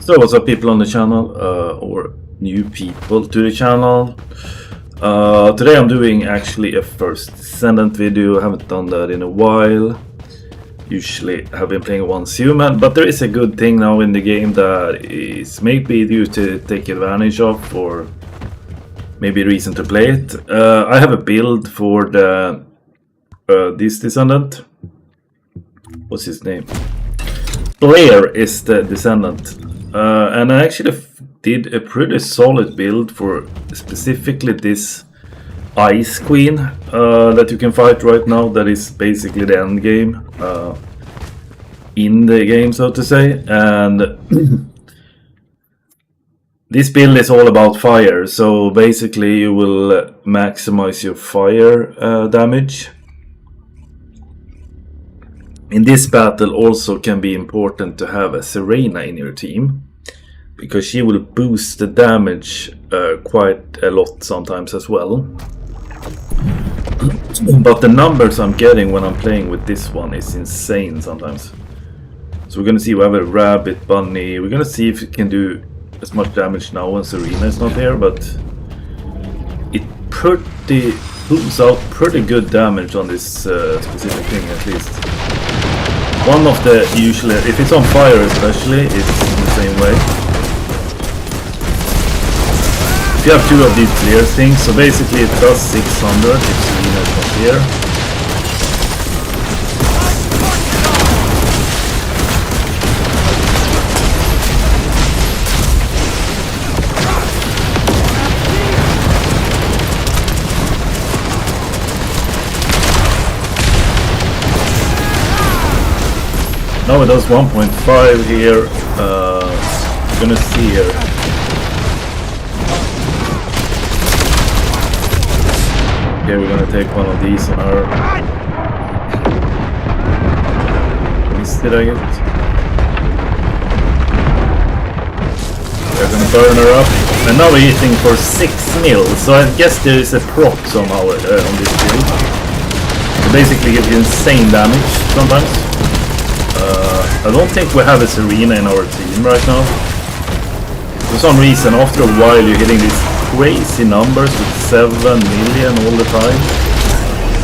So what's up people on the channel, or new people to the channel. Today I'm doing actually a first Descendant video. I haven't done that in a while. Usually have been playing once human, but there is a good thing now in the game that is maybe you to take advantage of, or maybe a reason to play it. I have a build for the this Descendant. What's his name? Blair is the Descendant. And I actually did a pretty solid build for specifically this Ice Queen that you can fight right now. That is basically the end game in the game, so to say. And this build is all about fire, so basically you will maximize your fire damage. In this battle also can be important to have a Serena in your team, because she will boost the damage quite a lot sometimes as well. But the numbers I'm getting when I'm playing with this one is insane sometimes. So we're gonna see, we have a rabbit bunny. We're gonna see if it can do as much damage now when Serena is not here, but it pretty pulls out pretty good damage on this specific thing at least. One of the usually, if it's on fire especially, it's in the same way. If you have two of these Blair things, so basically it does 600 if Serena is not here. Now it does 1.5 here. Gonna see here. Okay, we're gonna take one of these on her. Missed it, I get. We're gonna burn her up. And now we're hitting for 6 mil, so I guess there is a proc somehow on this build. It basically gives you insane damage sometimes. I don't think we have a Serena in our team right now. For some reason, after a while, you're hitting these crazy numbers with 7 million all the time.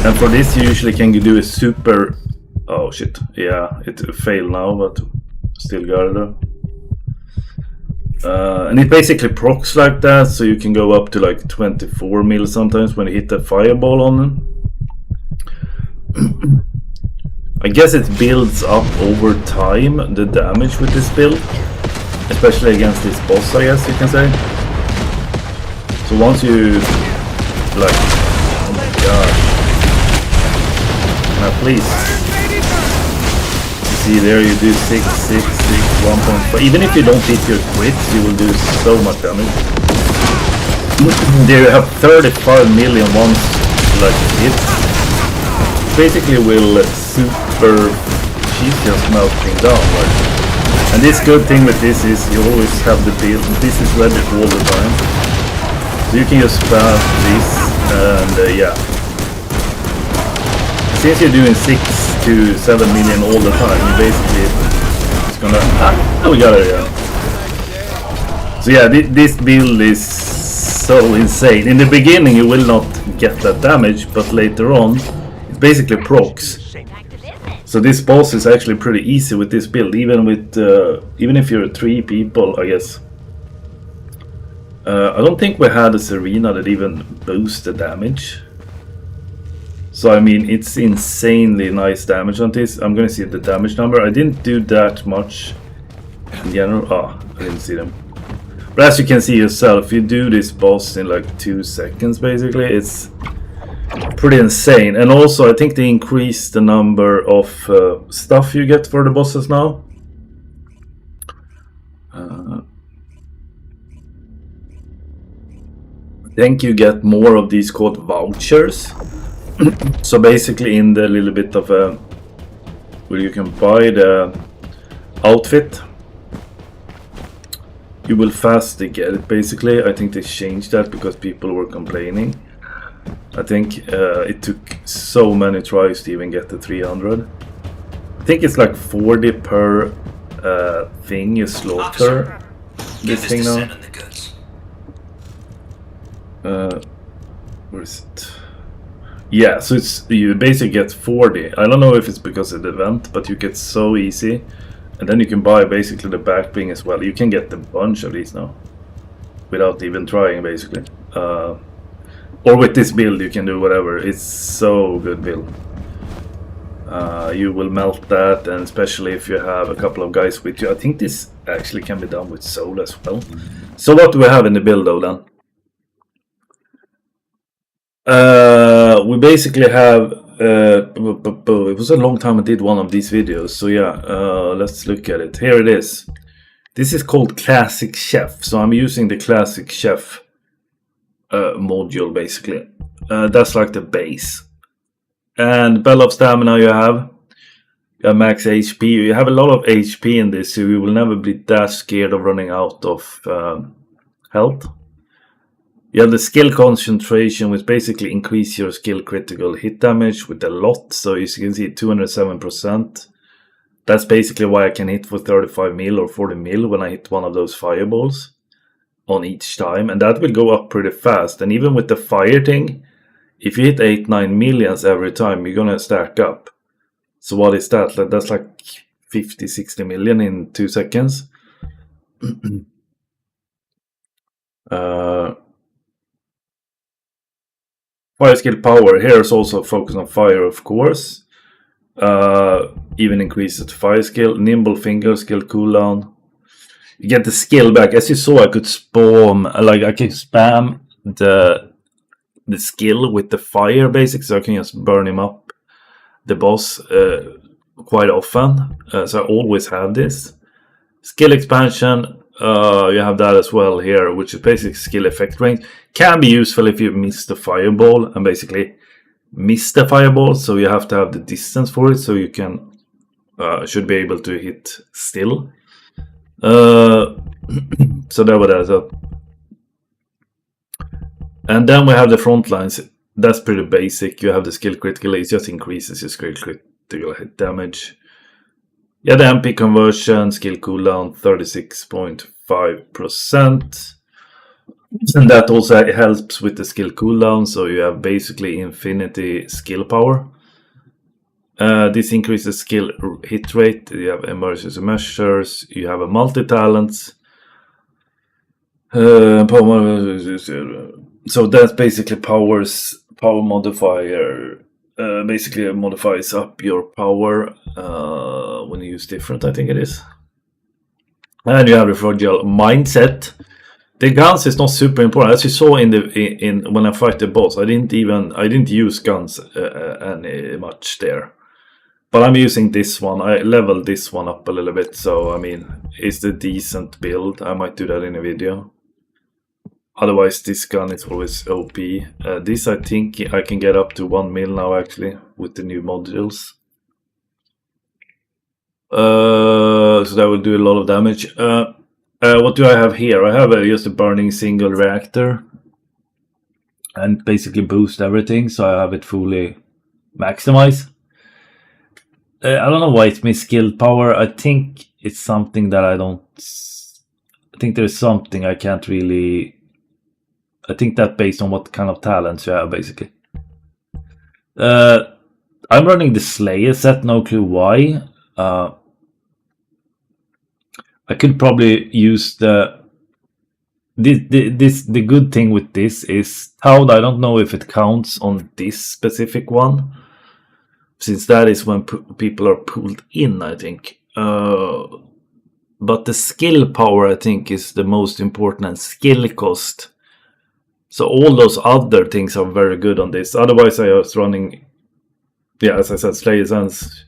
And for this, you usually can do a super... Oh shit, yeah, it failed now, but still got it though. And it basically procs like that, so you can go up to like 24 mil sometimes when you hit a fireball on them. I guess it builds up over time, the damage with this build, especially against this boss, I guess you can say. So once you, like, oh my gosh, now please, you see there you do 6, 6, 6, 1.5, even if you don't hit your crits, you will do so much damage. There you have 35 million ones, like, hits. Basically will super, she's just melting down, right? And this good thing with this is you always have the build, this is ready all the time, so you can just spam this, and yeah, since you're doing 6 to 7 million all the time, you basically it's gonna, we got it, yeah. So yeah, this build is so insane. In the beginning you will not get that damage, but later on basically procs. So this boss is actually pretty easy with this build, even with even if you're 3 people, I guess. I don't think we had a Serena that even boosts the damage. So I mean, it's insanely nice damage on this. I'm gonna see the damage number. I didn't do that much in general. Ah, I didn't see them. But as you can see yourself, you do this boss in like 2 seconds basically. It's pretty insane. And also I think they increased the number of stuff you get for the bosses now. I think you get more of these called vouchers. So basically in the little bit of where you can buy the outfit, you will faster get it basically. I think they changed that because people were complaining. I think it took so many tries to even get the 300. I think it's like 40 per thing you slaughter. this thing now. Where is it? Yeah, so it's you basically get 40. I don't know if it's because of the event, but you get so easy. And then you can buy basically the back bling as well. You can get a bunch of these now without even trying, basically. Or with this build you can do whatever. It's so good build. You will melt that, and especially if you have a couple of guys with you. I think this actually can be done with soul as well. So what do we have in the build though then? We basically have it was a long time I did one of these videos, so yeah, let's look at it. Here it is. This is called Classic Chef, so I'm using the Classic Chef module basically. That's like the base. And Bell of Stamina you have max HP. You have a lot of HP in this, so you will never be that scared of running out of health. You have the skill concentration, which basically increase your skill critical hit damage with a lot. So as you can see, 207%. That's basically why I can hit for 35 mil or 40 mil when I hit one of those fireballs on each time. And that will go up pretty fast. And even with the fire thing, if you hit 8-9 millions every time, you're gonna stack up. So what is that? That's like 50-60 million in 2 seconds. Fire skill power. Here is also focus on fire, of course. Even increases the fire skill. Nimble finger skill cooldown. You get the skill back. As you saw, I could spam, like I can spam the skill with the fire basic, so I can just burn him up, the boss, quite often. So I always have this. Skill expansion, you have that as well here, which is basic skill effect range. Can be useful if you miss the fireball and basically miss the fireball, so you have to have the distance for it, so you can should be able to hit still. So that was that. And then we have the front lines. That's pretty basic. You have the skill critical, it just increases your skill critical hit damage. Yeah, the MP conversion, skill cooldown 36.5%. And that also helps with the skill cooldown, so you have basically infinity skill power. This increases skill hit rate. You have emergency measures. You have a multi-talents. So that's basically power modifier. Basically modifies up your power when you use different, I think it is. And you have the fragile mindset. The guns is not super important, as you saw in when I fight the boss. I didn't use guns any much there, but I'm using this one. I leveled this one up a little bit, so I mean it's a decent build. I might do that in a video. Otherwise, this gun is always OP. This I think I can get up to 1 mil now actually with the new modules. So that will do a lot of damage. What do I have here? I have just a burning single reactor and basically boost everything, so I have it fully maximized. I don't know why it's my skill power. I think it's something that I think there's something I can't really. I think that based on what kind of talents you have, basically. I'm running the Slayer set, no clue why. I could probably use the good thing with this is how I don't know if it counts on this specific one, since that is when people are pulled in, I think. But the skill power, I think, is the most important, and skill cost. So all those other things are very good on this. Otherwise, I was running, yeah, as I said, Slayer Sense,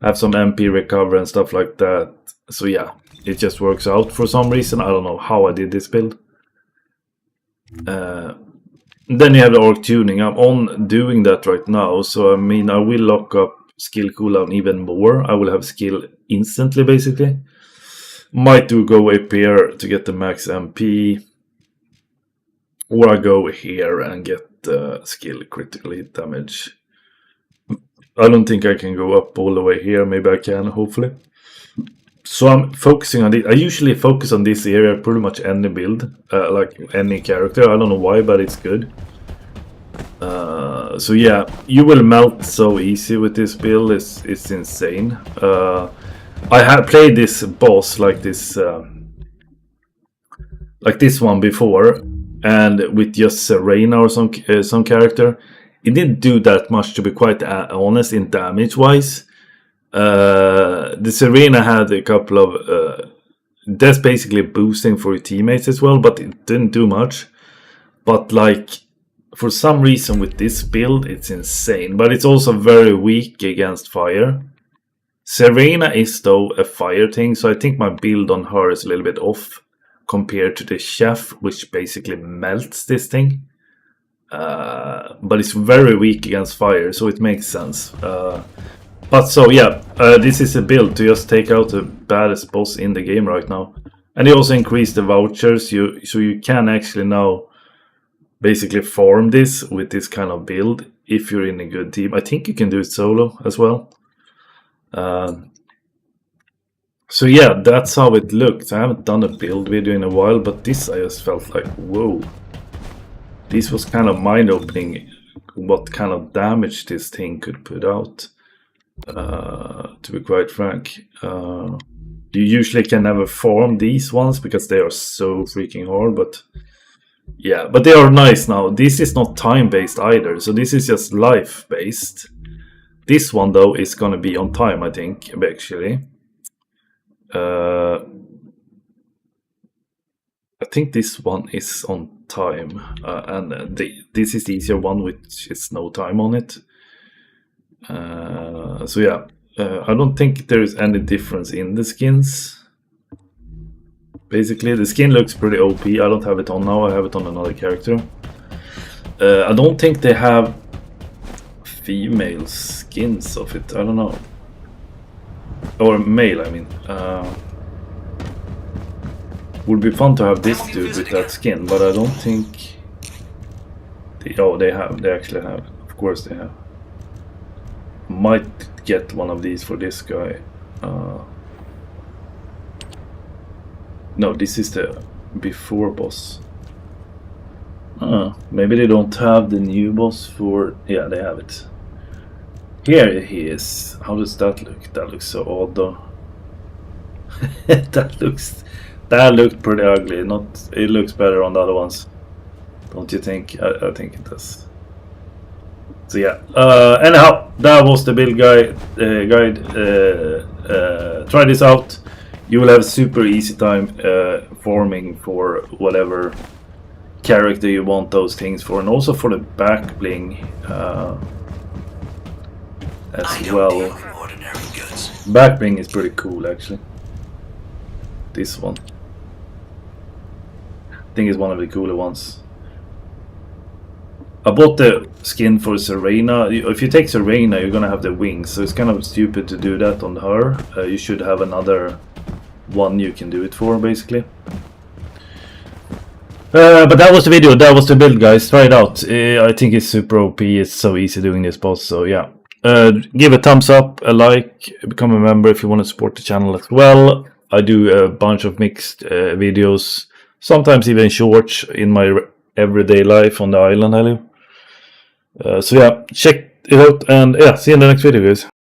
have some MP recover and stuff like that. So yeah, it just works out for some reason. I don't know how I did this build. Then you have the orc tuning. I'm on doing that right now. So I mean, I will lock up skill cooldown even more. I will have skill instantly, basically. Might do go up here to get the max MP. Or I go here and get the skill critical hit damage. I don't think I can go up all the way here. Maybe I can, hopefully. So I'm focusing on it. I usually focus on this area pretty much any build, like any character. I don't know why, but it's good. So yeah, you will melt so easy with this build. It's insane. I have played this boss like this one before, and with just Serena or some character, it didn't do that much, to be quite honest, in damage wise. The Serena had a couple of that's basically boosting for your teammates as well, but it didn't do much. But like, for some reason with this build, it's insane. But it's also very weak against fire. Serena is though a fire thing, so I think my build on her is a little bit off compared to the Chef, which basically melts this thing. But it's very weak against fire, so it makes sense. But so yeah, this is a build to just take out the baddest boss in the game right now. And they also increased the vouchers, so you can actually now basically farm this with this kind of build if you're in a good team. I think you can do it solo as well. So yeah, that's how it looks. I haven't done a build video in a while, but this I just felt like, whoa. This was kind of mind-opening, what kind of damage this thing could put out. To be quite frank. You usually can never farm these ones because they are so freaking hard, but yeah, but they are nice now. This is not time-based either, so this is just life-based. This one though is gonna be on time, I think, actually. I think this one is on time, and this is the easier one, which is no time on it. So yeah, I don't think there is any difference in the skins. Basically, the skin looks pretty OP. I don't have it on now, I have it on another character. I don't think they have female skins of it, I don't know. Or male, I mean. Would be fun to have this dude with that skin, but I don't think... they actually have. Of course they have. Might get one of these for this guy. No, this is the before boss. Maybe they don't have the new boss for... Yeah, they have it. Here he is. How does that look? That looks so odd though. That looked pretty ugly. It looks better on the other ones. Don't you think? I think it does. So yeah. Anyhow, that was the build guide. Try this out. You will have a super easy time farming for whatever character you want those things for, and also for the back bling as well. Back bling is pretty cool actually. This one, I think, is one of the cooler ones. I bought the skin for Serena. If you take Serena, you're gonna have the wings, so it's kind of stupid to do that on her. You should have another one you can do it for, basically. But that was the video, that was the build, guys. Try it out. I think it's super OP, it's so easy doing this boss, so yeah. Give a thumbs up, a like, become a member if you want to support the channel as well. I do a bunch of mixed videos, sometimes even shorts in my everyday life on the island I live. So yeah, check it out, and yeah, see you in the next video, guys.